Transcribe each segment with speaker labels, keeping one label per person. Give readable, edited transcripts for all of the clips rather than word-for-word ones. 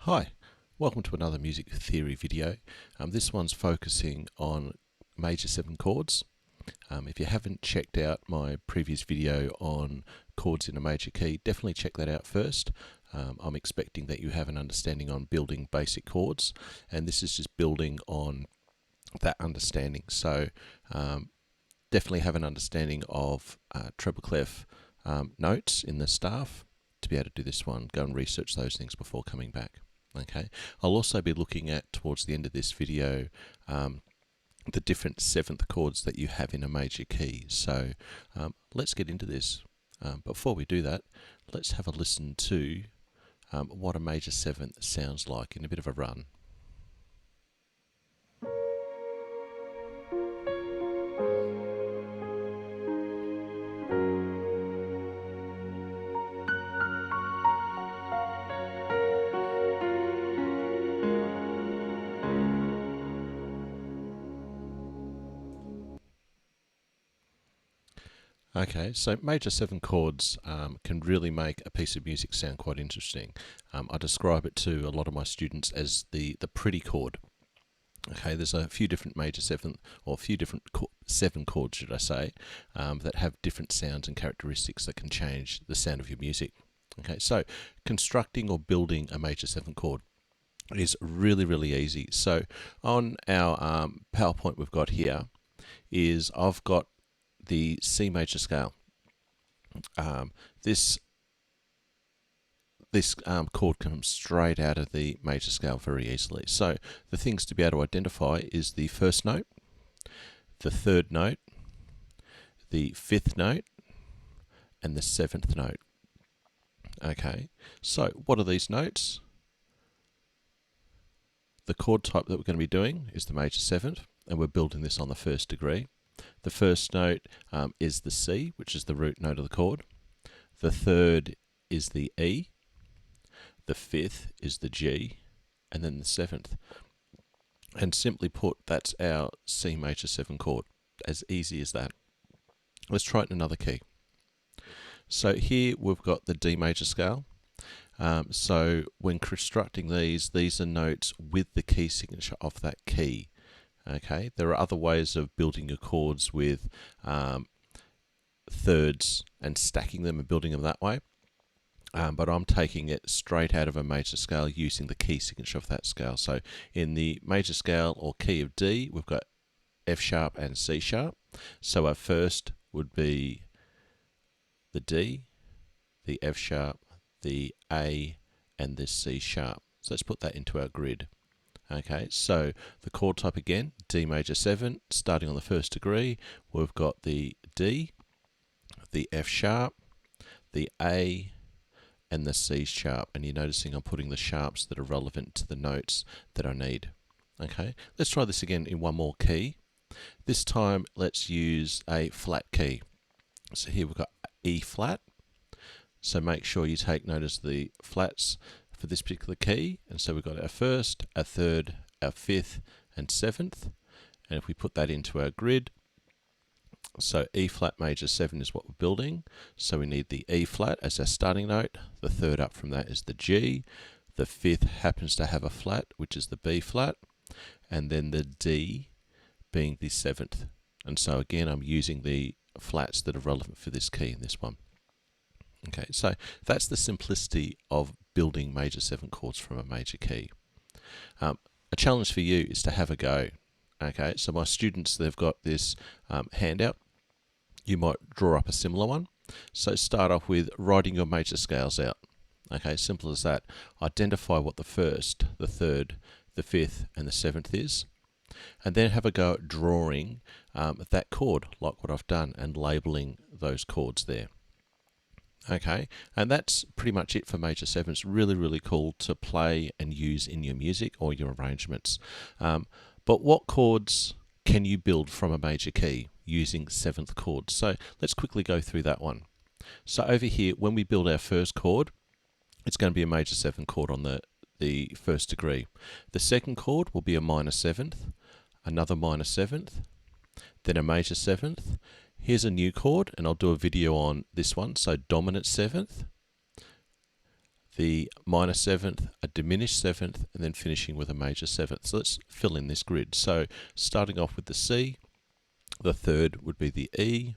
Speaker 1: Hi, welcome to another music theory video. This one's focusing on major 7 chords. If you haven't checked out my previous video on chords in a major key, definitely check that out first. I'm expecting that you have an understanding on building basic chords, and this is just building on that understanding. So definitely have an understanding of treble clef notes in the staff to be able to do this one. Go and research those things before coming back. Okay, I'll also be looking at, towards the end of this video, the different 7th chords that you have in a major key. So let's get into this. Before we do that, let's have a listen to what a major 7th sounds like in a bit of a run. Okay, so major 7 chords can really make a piece of music sound quite interesting. I describe it to a lot of my students as the pretty chord. Okay, there's a few different major 7, or a few different 7 chords, should I say, that have different sounds and characteristics that can change the sound of your music. Okay, so constructing or building a major 7 chord is really easy. So on our PowerPoint we've got here is I've got the C major scale. This chord comes straight out of the major scale very easily. So the things to be able to identify is the first note, the 3rd note, the 5th note, and the 7th note. Okay, so what are these notes? The chord type that we're going to be doing is the major 7th, and we're building this on the 1st degree. The first note is the C, which is the root note of the chord. The 3rd is the E. The 5th is the G, and then the 7th. And simply put, that's our C major 7 chord. As easy as that. Let's try it in another key. So here we've got the D major scale. So when constructing these are notes with the key signature of that key. Okay, there are other ways of building your chords with thirds and stacking them and building them that way. But I'm taking it straight out of a major scale using the key signature of that scale. So in the major scale or key of D, we've got F sharp and C sharp. So our first would be the D, the F sharp, the A, and the C sharp. So let's put that into our grid. Okay, so the chord type again, D major 7, starting on the 1st degree, we've got the D, the F sharp, the A, and the C sharp. And you're noticing I'm putting the sharps that are relevant to the notes that I need. Okay, let's try this again in one more key. This time, let's use a flat key. So here we've got E flat. So make sure you take notice of the flats for this particular key. And so we've got our 1st, our 3rd, our 5th, and 7th. And if we put that into our grid, so E flat major 7 is what we're building. So we need the E flat as our starting note. The 3rd up from that is the G. The 5th happens to have a flat, which is the B flat. And then the D being the 7th. And so again, I'm using the flats that are relevant for this key in this one. Okay, so that's the simplicity of building major 7 chords from a major key. A challenge for you is to have a go. Okay, so my students, they've got this handout. You might draw up a similar one. So start off with writing your major scales out. Okay, simple as that. Identify what the 1st, the 3rd, the 5th, and the 7th is. And then have a go at drawing that chord, like what I've done, and labeling those chords there. Okay, and that's pretty much it for major 7. It's really cool to play and use in your music or your arrangements. But what chords can you build from a major key using 7th chords? So let's quickly go through that one. So over here, when we build our first chord, it's going to be a major 7 chord on the 1st degree. The 2nd chord will be a minor 7th, another minor 7th, then a major 7th. Here's a new chord, and I'll do a video on this one. So dominant 7th, the minor seventh, a diminished seventh, and then finishing with a major seventh. So let's fill in this grid. So starting off with the C, the third would be the E,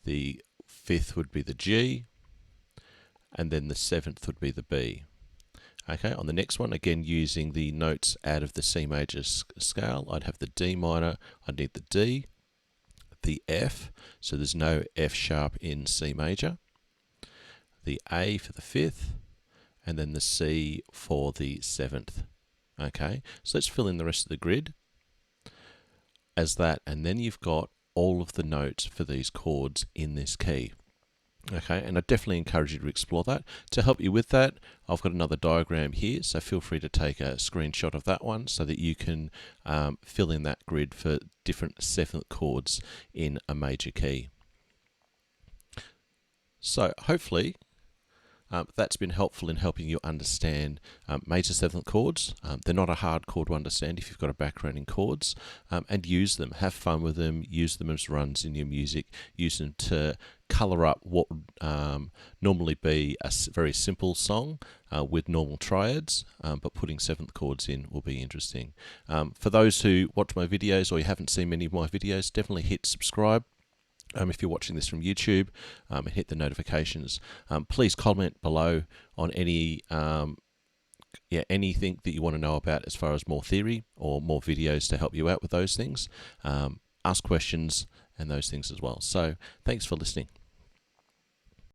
Speaker 1: the fifth would be the G, and then the seventh would be the B. Okay, on the next one, again using the notes out of the C major scale, I'd have the D minor, I'd need the D, the F, so there's no F sharp in C major, the A for the fifth, and then the C for the seventh. Okay, so let's fill in the rest of the grid as that, and then you've got all of the notes for these chords in this key. Okay, and I definitely encourage you to explore that. To help you with that, I've got another diagram here, so feel free to take a screenshot of that one so that you can fill in that grid for different seventh chords in a major key. So hopefully that's been helpful in helping you understand major seventh chords. They're not a hard chord to understand if you've got a background in chords, and use them. Have fun with them. Use them as runs in your music. Use them to colour up what would normally be a very simple song with normal triads, but putting seventh chords in will be interesting. For those who watch my videos or you haven't seen many of my videos, definitely hit subscribe. If you're watching this from YouTube, and hit the notifications. Please comment below on any anything that you want to know about as far as more theory or more videos to help you out with those things. Ask questions and those things as well. So thanks for listening.